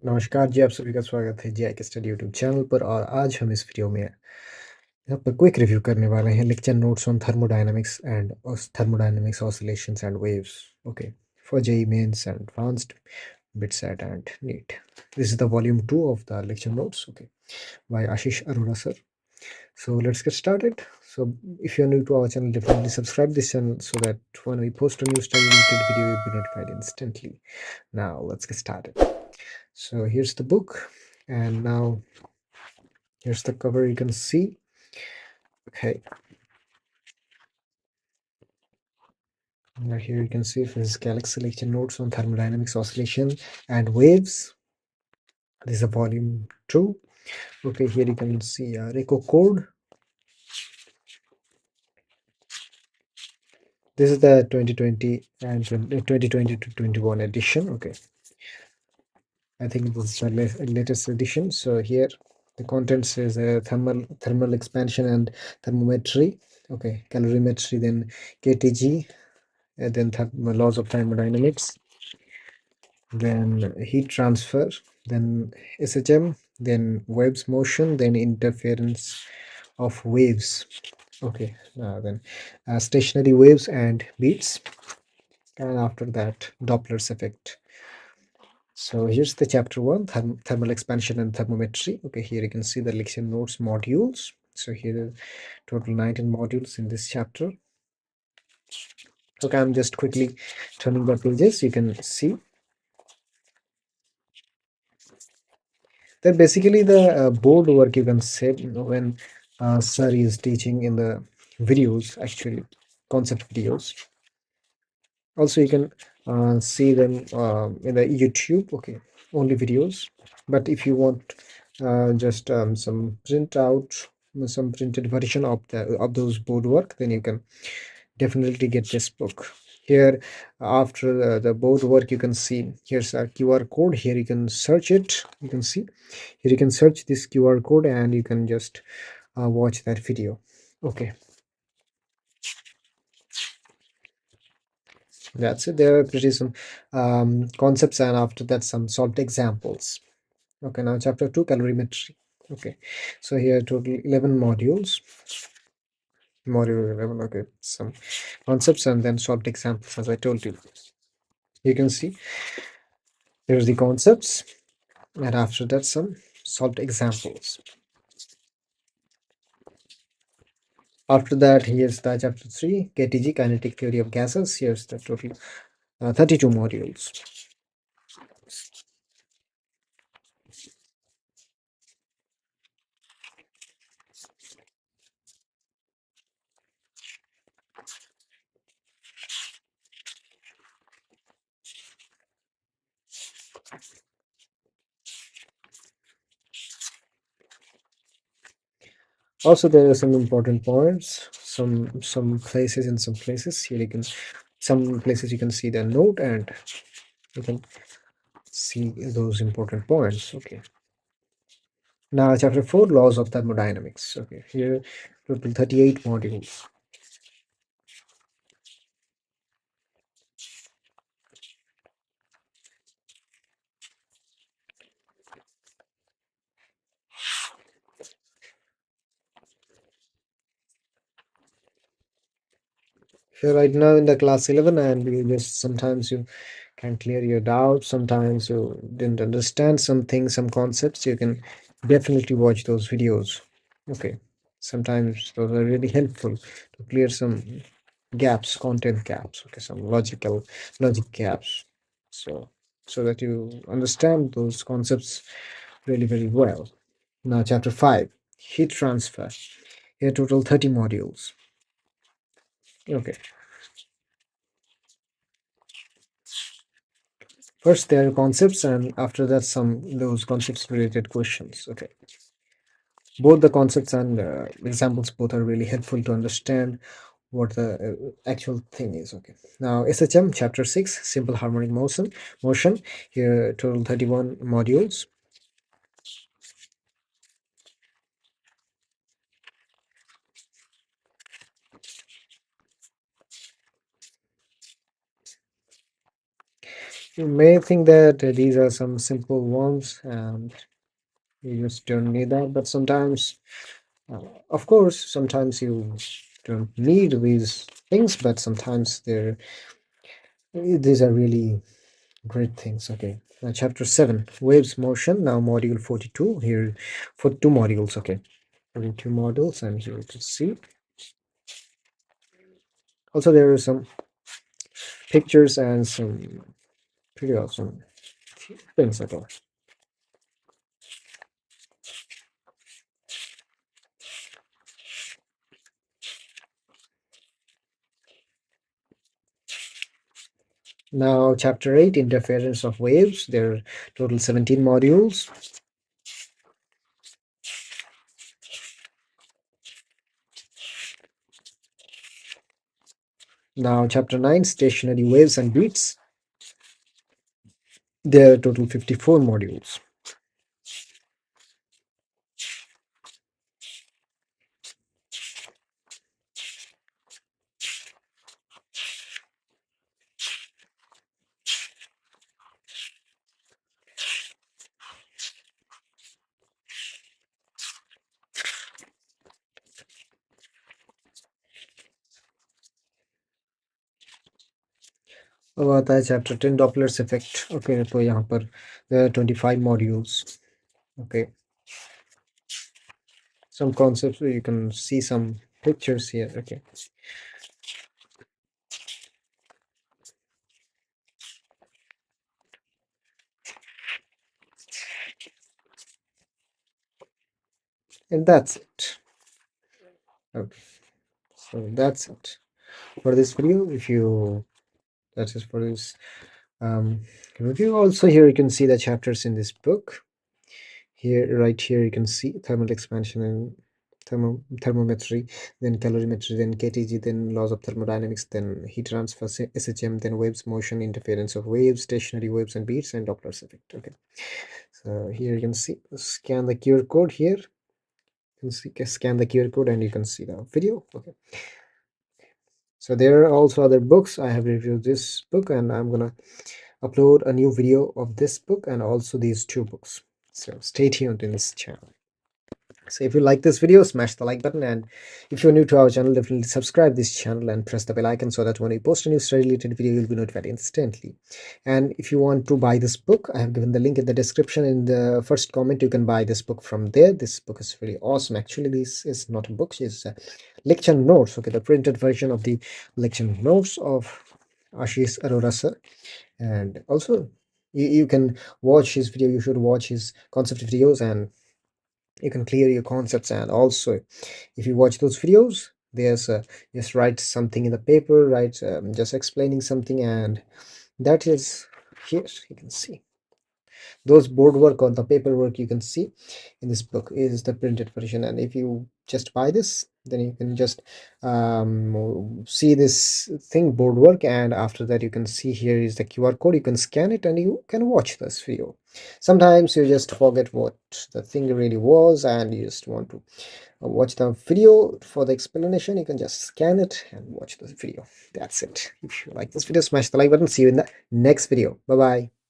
नमस्कार जी, आप सभी का स्वागत है जी आई के स्टडी यूट्यूब चैनल पर। और आज हम इस वीडियो में यहाँ पर क्विक रिव्यू करने वाले हैं lecture notes on thermodynamics and thermodynamics oscillations and waves, okay, for JEE Mains and Advanced BITSAT and NEET. This is the volume 2 of the lecture notes, okay, by Ashish Arora sir. So let's get started. So if you're new to our channel, definitely subscribe this channel so that when we post a new study related video, you'll be notified instantly. Now let's get started. So here's the book, and now here's the cover. You can see, okay, now here you can see this Galaxy lecture notes on thermodynamics, oscillation and waves. This is a volume 2. Okay, here you can see a Reco code. This is the 2020 and 2020 to 21 edition. Okay, I think this is the latest edition. So here the contents is thermal expansion and thermometry. Okay, calorimetry, then KTG, and then laws of thermodynamics, then heat transfer, then SHM, then waves motion, then interference of waves. Okay, then stationary waves and beats, and after that Doppler's effect. So here's the chapter 1, thermal expansion and thermometry. Okay, here you can see the lecture notes modules. So here are total 19 modules in this chapter. Okay, I'm just quickly turning the pages. You can see that basically the board work, you can say, when sir is teaching in the videos, actually concept videos. Also you can see them in the YouTube, okay, only videos. But if you want just some some printed version of those board work, then you can definitely get this book. Here after the board work, you can see here's a QR code. Here you can search it. You can see here you can search this QR code and you can just watch that video. Okay, that's it. There are pretty some concepts, and after that some solved examples. Okay, now chapter 2, calorimetry. Okay, so here total 11 modules. Module 11, okay, some concepts and then solved examples, as I told you. You can see here's the concepts, and after that some solved examples. After that, here's the chapter 3, KTG, kinetic theory of gases. Here's the total 32 modules. Also, there are some important points, some places, in some places here you can, some places you can see the note and you can see those important points. Okay, now chapter 4, laws of thermodynamics. Okay, here total 38 modules. Here right now in the class 11, and you just sometimes you can clear your doubts, sometimes you didn't understand something, some concepts, you can definitely watch those videos. Okay, sometimes those are really helpful to clear some gaps, content gaps, okay, some logic gaps, so that you understand those concepts really very well. Now chapter 5, heat transfer. Here total 30 modules. Okay, first there are concepts, and after that some those concepts related questions. Okay, both the concepts and examples both are really helpful to understand what the actual thing is. Okay, now SHM chapter 6, simple harmonic motion. Here total 31 modules. You may think that these are some simple ones and you just don't need that, but sometimes, of course, sometimes you don't need these things, but sometimes these are really great things. Okay, chapter 7, waves motion. Now module 42 here for 2 modules. Okay, 42 modules, and here you can see also there are some pictures and some pretty awesome things. Okay, now chapter 8, interference of waves. There are total 17 modules. Now chapter 9, stationary waves and beats. There are total 54 modules. अब आता है chapter 10, Doppler's effect. Okay, तो यहाँ पर there are 25 modules. Okay, some concepts, you can see some pictures here. Okay, and that's it. Okay, so that's it for this video. If you that is for this review. Also here you can see the chapters in this book. Here, right here, you can see thermal expansion and thermometry, then calorimetry, then KTG, then laws of thermodynamics, then heat transfer, SHM, then waves motion, interference of waves, stationary waves and beats, and Doppler's effect. Okay, so here you can see, scan the QR code here. You can see, scan the QR code and you can see the video. Okay, so there are also other books. I have reviewed this book and I'm gonna upload a new video of this book and also these 2 books. So stay tuned in this channel. So if you like this video, smash the like button, and if you're new to our channel, definitely subscribe this channel and press the bell icon so that when we post a new study related video, you'll be notified instantly. And if you want to buy this book, I have given the link in the description. In the first comment, you can buy this book from there. This book is really awesome. Actually, this is not a book, it's a lecture notes. Okay, the printed version of the lecture notes of Ashish Arora sir. And also you can watch his video. You should watch his concept videos and you can clear your concepts. And also if you watch those videos, there's just write something in the paper, right, just explaining something, and that is here. You can see those board work or the paperwork you can see in this book is the printed version. And if you just buy this, then you can just see this thing board work, and after that you can see here is the QR code. You can scan it and you can watch this video. Sometimes you just forget what the thing really was and you just want to watch the video for the explanation. You can just scan it and watch the video. That's it. If you like this video, smash the like button. See you in the next video. Bye bye.